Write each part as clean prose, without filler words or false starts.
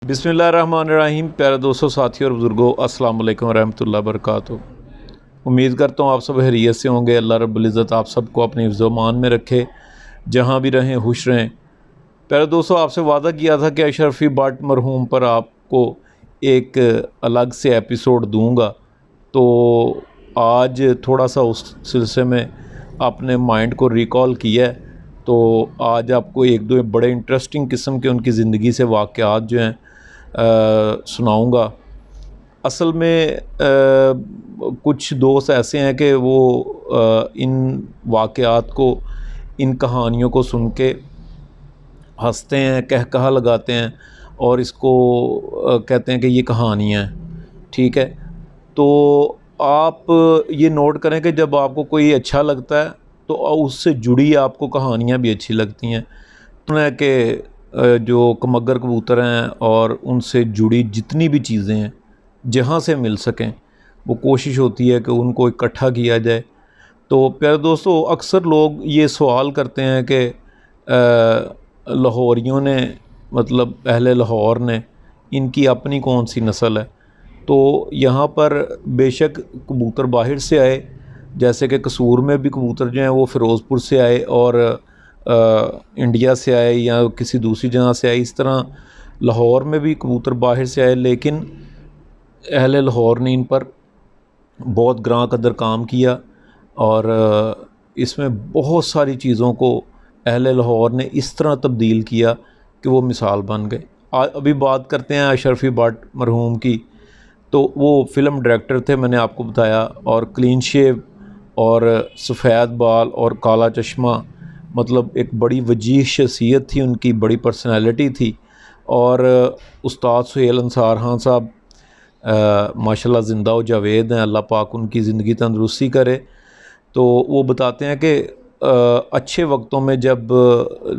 बिस्मिल्लाहिर्रहमानिर्रहीम। प्यारे दोस्तों, साथियों और बुज़ुर्गों, अस्सलाम वालेकुम रहमतुल्लाहि व बरकातुहू। उम्मीद करता हूँ आप सब खैरियत से होंगे। अल्लाह रब्बुल इज़्ज़त आप सबको अपने हिफ्ज़-ओ-मान में रखे, जहाँ भी रहें खुश रहें। प्यारे दोस्तों, आपसे वादा किया था कि अशरफी भट्ट मरहूम पर आपको एक अलग से एपिसोड दूँगा, तो आज थोड़ा सा उस सिलसिले में अपने माइंड को रिकॉल किया है। तो आज आपको एक दो बड़े इंटरेस्टिंग किस्म के उनकी ज़िंदगी से वाक़यात जो हैं सुनाऊँगा। असल में कुछ दोस्त ऐसे हैं कि वो इन वाक़यात को, इन कहानियों को सुन के हँसते हैं, कहकहा लगाते हैं और इसको कहते हैं कि ये कहानियाँ हैं। ठीक है, तो आप ये नोट करें कि जब आपको कोई अच्छा लगता है तो उससे जुड़ी आपको कहानियाँ भी अच्छी लगती हैं। तो है कि जो कमगर कबूतर हैं और उनसे जुड़ी जितनी भी चीज़ें हैं, जहाँ से मिल सकें, वो कोशिश होती है कि उनको इकट्ठा किया जाए। तो प्यारे दोस्तों, अक्सर लोग ये सवाल करते हैं कि लाहौरियों ने, मतलब अहले लाहौर ने, इनकी अपनी कौन सी नस्ल है। तो यहाँ पर बेशक कबूतर बाहर से आए, जैसे कि कसूर में भी कबूतर जो हैं वो फ़िरोज़पुर से आए और इंडिया से आए या किसी दूसरी जगह से आए। इस तरह लाहौर में भी कबूतर बाहर से आए, लेकिन अहले लाहौर ने इन पर बहुत ग्रां कदर काम किया और इसमें बहुत सारी चीज़ों को अहले लाहौर ने इस तरह तब्दील किया कि वो मिसाल बन गए। अभी बात करते हैं अशरफी भट्ट मरहूम की। तो वो फ़िल्म डायरेक्टर थे, मैंने आपको बताया, और क्लीन शेव और सफ़ेद बाल और काला चश्मा, मतलब एक बड़ी वजीह शख्सियत थी उनकी, बड़ी पर्सनैलिटी थी। और उस्ताद सुहेल अंसार खान साहब माशाल्लाह ज़िंदा व जावेद हैं, अल्लाह पाक उनकी ज़िंदगी तंदुरुस्ती करे। तो वो बताते हैं कि अच्छे वक्तों में जब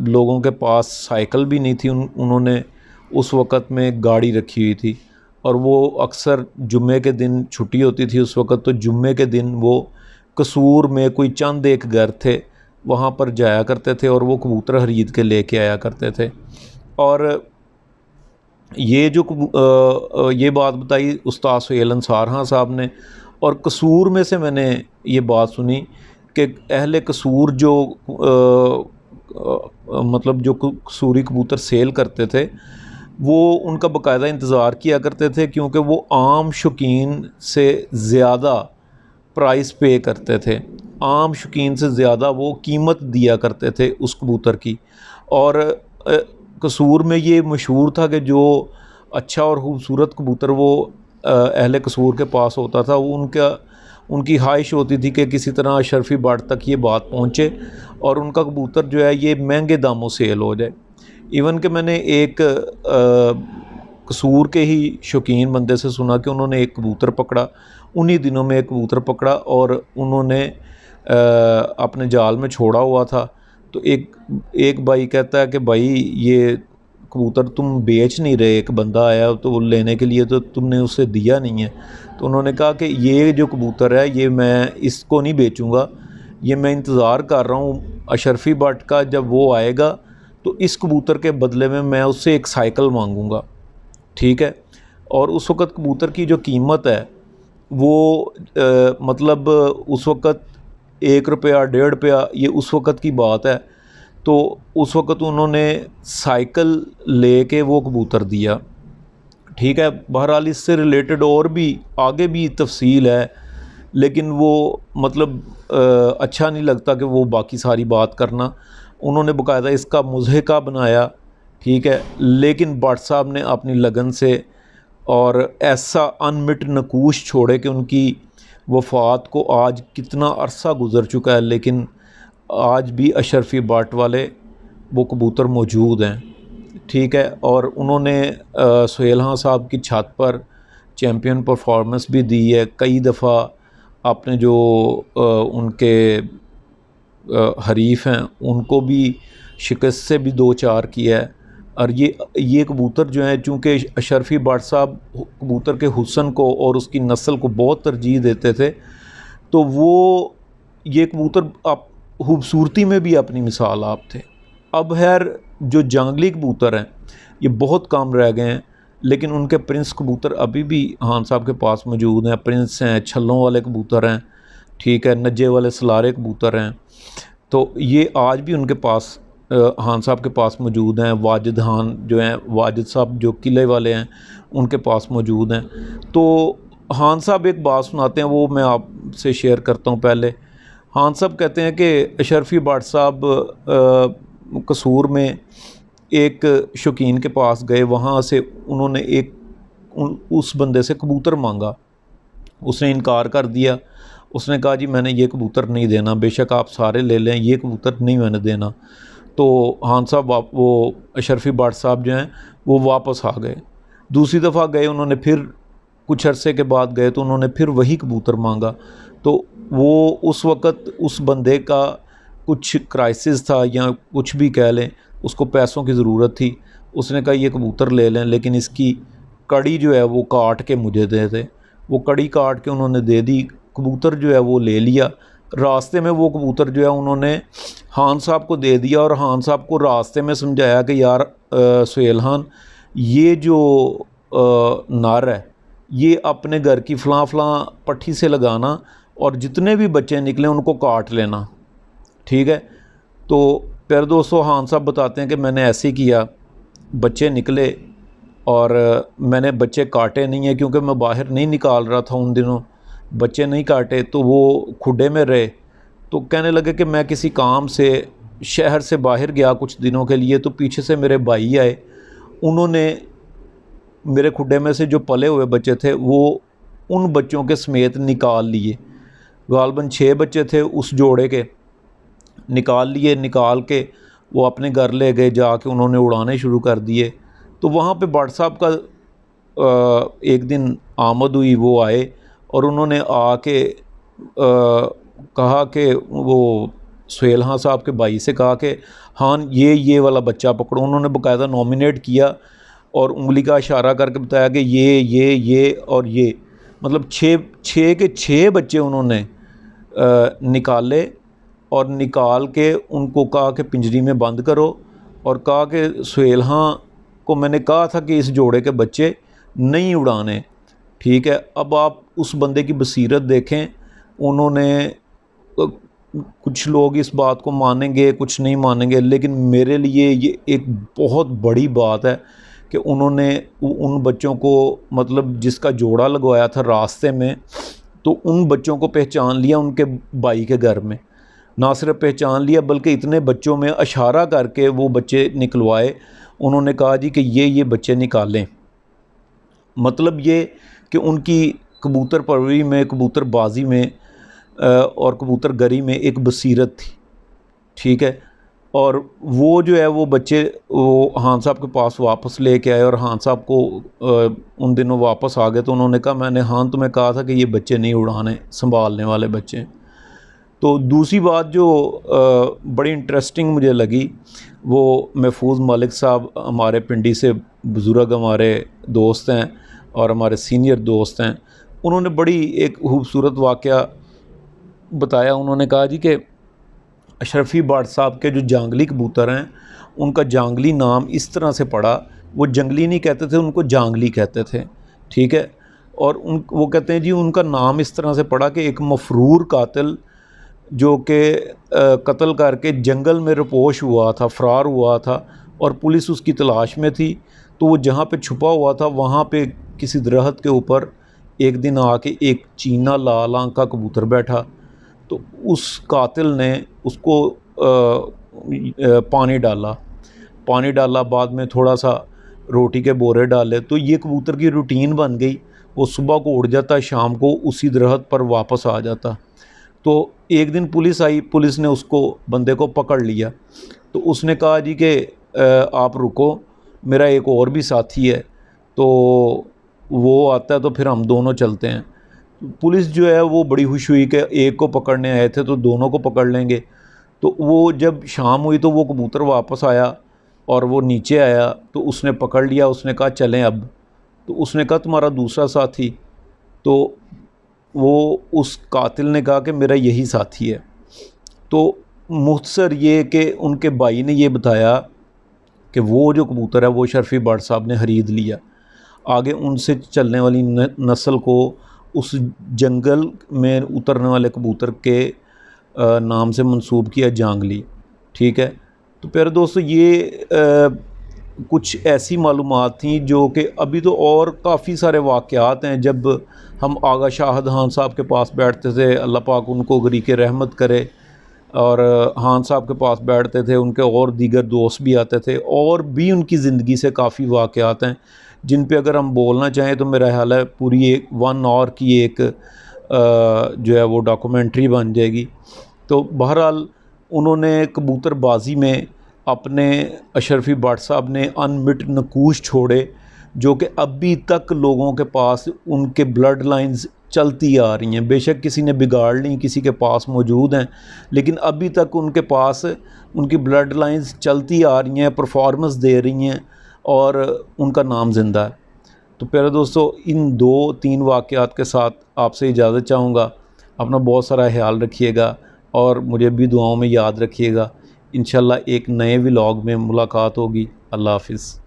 लोगों के पास साइकिल भी नहीं थी, उन्होंने उस वक़्त में गाड़ी रखी हुई थी और वो अक्सर जुम्मे के दिन छुट्टी होती थी उस वक़्त, तो जुम्मे के दिन वो कसूर में कोई चंद एक घर थे, वहाँ पर जाया करते थे और वो कबूतर ख़रीद के लेके आया करते थे। और ये जो ये बात बताई उस्ताद सुहेल अंसार खान साहब ने, और कसूर में से मैंने ये बात सुनी कि अहले कसूर जो मतलब जो कसूरी कबूतर सेल करते थे, वो उनका बाकायदा इंतज़ार किया करते थे, क्योंकि वो आम शौकीन से ज़्यादा प्राइस पे करते थे, आम शौकीन से ज़्यादा वो कीमत दिया करते थे उस कबूतर की। और कसूर में ये मशहूर था कि जो अच्छा और ख़ूबसूरत कबूतर वो अहले कसूर के पास होता था, वो उनकी ख्वाहिश होती थी कि किसी तरह अशरफी भट्ट तक ये बात पहुँचे और उनका कबूतर जो है ये महंगे दामों सेल हो जाए। इवन कि मैंने एक कसूर के ही शौकीन बंदे से सुना कि उन्होंने एक कबूतर पकड़ा, उन्हीं दिनों में एक कबूतर पकड़ा और उन्होंने अपने जाल में छोड़ा हुआ था। तो एक भाई कहता है कि भाई ये कबूतर तुम बेच नहीं रहे, एक बंदा आया तो वो लेने के लिए, तो तुमने उसे दिया नहीं है। तो उन्होंने कहा कि ये जो कबूतर है ये मैं इसको नहीं बेचूंगा, ये मैं इंतज़ार कर रहा हूँ अशरफी भट्ट का, जब वो आएगा तो इस कबूतर के बदले में मैं उससे एक साइकिल मांगूंगा। ठीक है, और उस वक़्त कबूतर की जो कीमत है वो मतलब उस वक़्त 1 रुपया 1.5 रुपया, ये उस वक़्त की बात है। तो उस वक़्त उन्होंने साइकिल लेके वो कबूतर दिया। ठीक है, बहरहाल इससे रिलेटेड और भी आगे भी तफसील है, लेकिन वो मतलब अच्छा नहीं लगता कि वो बाकी सारी बात करना। उन्होंने बाकायदा इसका मुज़हिका बनाया, ठीक है, लेकिन भट्ट साहब ने अपनी लगन से और ऐसा अनमिट नकूश छोड़े कि उनकी वफ़ात को आज कितना अरसा गुज़र चुका है, लेकिन आज भी अशरफी भट्ट वाले वो कबूतर मौजूद हैं। ठीक है, और उन्होंने सुहेल खान साहब की छत पर चैम्पियन परफॉर्मेंस भी दी है। कई दफ़ा आपने जो उनके हरीफ हैं उनको भी शिकस्त से भी 2-4 किया है। और ये कबूतर जो हैं, चूँकि अशरफी भट्ट साहब कबूतर के हुस्न को और उसकी नस्ल को बहुत तरजीह देते थे, तो वो ये कबूतर आप खूबसूरती में भी अपनी मिसाल आप थे। अब खैर जो जंगली कबूतर हैं ये बहुत कम रह गए हैं, लेकिन उनके प्रिंस कबूतर अभी भी खान साहब के पास मौजूद हैं। प्रिंस हैं, छल्लों वाले कबूतर हैं, ठीक है, नज्जे वाले सलारे कबूतर हैं, तो ये आज भी उनके पास खान साहब के पास मौजूद हैं। वाजिद खान जो हैं, वाजिद साहब जो किले वाले हैं, उनके पास मौजूद हैं। तो खान साहब एक बात सुनाते हैं, वो मैं आपसे शेयर करता हूँ। पहले खान साहब कहते हैं कि अशरफी भट्ट साहब कसूर में एक शौकीन के पास गए, वहाँ से उन्होंने उस बंदे से कबूतर मांगा। उसने इनकार कर दिया। उसने कहा जी मैंने ये कबूतर नहीं देना, बेशक आप सारे ले लें, ये कबूतर नहीं मैंने देना। तो खान साहब वो अशरफी भट्ट साहब जो हैं वो वापस आ गए। दूसरी दफ़ा गए, उन्होंने फिर कुछ अरसे के बाद गए तो उन्होंने फिर वही कबूतर मांगा। तो वो उस वक़्त उस बंदे का कुछ क्राइसिस था या कुछ भी कह लें, उसको पैसों की ज़रूरत थी। उसने कहा ये कबूतर ले लें, लेकिन इसकी कड़ी जो है वो काट के मुझे दे दे। वो कड़ी काट के उन्होंने दे दी, कबूतर जो है वो ले लिया। रास्ते में वो कबूतर जो है उन्होंने खान साहब को दे दिया, और खान साहब को रास्ते में समझाया कि यार सुहेल खान, ये जो नर है ये अपने घर की फ़लाँ फ़लाँ पट्टी से लगाना, और जितने भी बच्चे निकले उनको काट लेना, ठीक है। तो फिर दोस्तों खान साहब बताते हैं कि मैंने ऐसे ही किया, बच्चे निकले और मैंने बच्चे काटे नहीं हैं, क्योंकि मैं बाहर नहीं निकाल रहा था उन दिनों, बच्चे नहीं काटे तो वो खुडे में रहे। तो कहने लगे कि मैं किसी काम से शहर से बाहर गया कुछ दिनों के लिए, तो पीछे से मेरे भाई आए, उन्होंने मेरे खुडे में से जो पले हुए बच्चे थे वो उन बच्चों के समेत निकाल लिए। गालबन 6 बच्चे थे उस जोड़े के, निकाल लिए। निकाल के वो अपने घर ले गए, जाके उन्होंने उड़ाने शुरू कर दिए। तो वहाँ पे भट्ट साहब का एक दिन आमद हुई, वो आए और उन्होंने आके कहा कि वो सुहेल खां साहब के भाई से कहा कि हाँ ये वाला बच्चा पकड़ो। उन्होंने बाकायदा नॉमिनेट किया और उंगली का इशारा करके बताया कि ये और ये, मतलब छः के 6 बच्चे उन्होंने निकाले, और निकाल के उनको कहा कि पिंजरी में बंद करो, और कहा कि सुहेल खां को मैंने कहा था कि इस जोड़े के बच्चे नहीं उड़ाने, ठीक है। अब आप उस बंदे की बसीरत देखें, उन्होंने कुछ लोग इस बात को मानेंगे, कुछ नहीं मानेंगे, लेकिन मेरे लिए ये एक बहुत बड़ी बात है कि उन्होंने उन बच्चों को, मतलब जिसका जोड़ा लगवाया था रास्ते में, तो उन बच्चों को पहचान लिया उनके भाई के घर में। ना सिर्फ पहचान लिया बल्कि इतने बच्चों में इशारा करके वो बच्चे निकलवाए। उन्होंने कहा जी कि ये बच्चे निकालें। मतलब ये कि उनकी कबूतर परवरी में, कबूतर बाजी में और कबूतर गरी में एक बसीरत थी, ठीक है। और वो जो है वो बच्चे वो खान साहब के पास वापस लेके आए, और खान साहब को उन दिनों वापस आ गए। तो उन्होंने कहा मैंने खान तुम्हें कहा था कि ये बच्चे नहीं उड़ाने, संभालने वाले बच्चे। तो दूसरी बात जो बड़ी इंटरेस्टिंग मुझे लगी, वो महफूज मलिक साहब हमारे पिंडी से बुज़ुर्ग, हमारे दोस्त हैं और हमारे सीनियर दोस्त हैं। उन्होंने बड़ी एक खूबसूरत वाक़या बताया। उन्होंने कहा जी कि अशरफी भट्ट साहब के जो जांगली कबूतर हैं, उनका जांगली नाम इस तरह से पड़ा, वो जंगली नहीं कहते थे, उनको जांगली कहते थे, ठीक है। और वो कहते हैं जी उनका नाम इस तरह से पड़ा कि एक मफरूर कातिल जो कि कत्ल करके जंगल में रपोश हुआ था, फ़रार हुआ था, और पुलिस उसकी तलाश में थी। तो वो जहाँ पे छुपा हुआ था वहाँ पे किसी दरख्त के ऊपर एक दिन आके एक चीना लाल आंख का कबूतर बैठा। तो उस कातिल ने उसको पानी डाला, बाद में थोड़ा सा रोटी के बोरे डाले। तो ये कबूतर की रूटीन बन गई, वो सुबह को उड़ जाता, शाम को उसी दरख्त पर वापस आ जाता। तो एक दिन पुलिस आई, पुलिस ने उसको बंदे को पकड़ लिया। तो उसने कहा जी कि आप रुको, मेरा एक और भी साथी है, तो वो आता है तो फिर हम दोनों चलते हैं। पुलिस जो है वो बड़ी खुश हुई कि एक को पकड़ने आए थे तो दोनों को पकड़ लेंगे। तो वो जब शाम हुई तो वो कबूतर वापस आया और वो नीचे आया, तो उसने पकड़ लिया। उसने कहा चलें अब। तो उसने कहा तुम्हारा दूसरा साथी? तो वो उस कातिल ने कहा कि मेरा यही साथी है। तो मुख्तसर ये कि उनके भाई ने ये बताया कि वो जो कबूतर है वो शरफी भट्ट साहब ने ख़रीद लिया। आगे उनसे चलने वाली नस्ल को उस जंगल में उतरने वाले कबूतर के नाम से मंसूब किया जांगली। ठीक है, तो प्यारे दोस्तों ये कुछ ऐसी मालूमात थी जो कि अभी तो और काफ़ी सारे वाक़यात हैं। जब हम आगा शाहद खान साहब के पास बैठते थे, अल्लाह पाक उनको गरीक़ रहमत करे, और खान साहब के पास बैठते थे, उनके और दीगर दोस्त भी आते थे, और भी उनकी ज़िंदगी से काफ़ी वाक़यात हैं जिन पे अगर हम बोलना चाहें तो मेरा ख्याल है पूरी एक 1 आवर की एक जो है वो डॉक्यूमेंट्री बन जाएगी। तो बहरहाल उन्होंने कबूतरबाजी में अपने अशरफी भट्ट साहब ने अनमिट नकूश छोड़े, जो कि अभी तक लोगों के पास उनके ब्लड लाइन्स चलती आ रही हैं। बेशक किसी ने बिगाड़ ली, किसी के पास मौजूद हैं, लेकिन अभी तक उनके पास उनकी ब्लड लाइन्स चलती आ रही हैं, परफॉर्मेंस दे रही हैं, और उनका नाम ज़िंदा है। तो प्यारे दोस्तों, इन 2-3 वाक़यात के साथ आपसे इजाज़त चाहूँगा। अपना बहुत सारा ख्याल रखिएगा और मुझे भी दुआओं में याद रखिएगा। इंशाल्लाह एक नए व्लॉग में मुलाकात होगी। अल्लाह हाफ़िज़।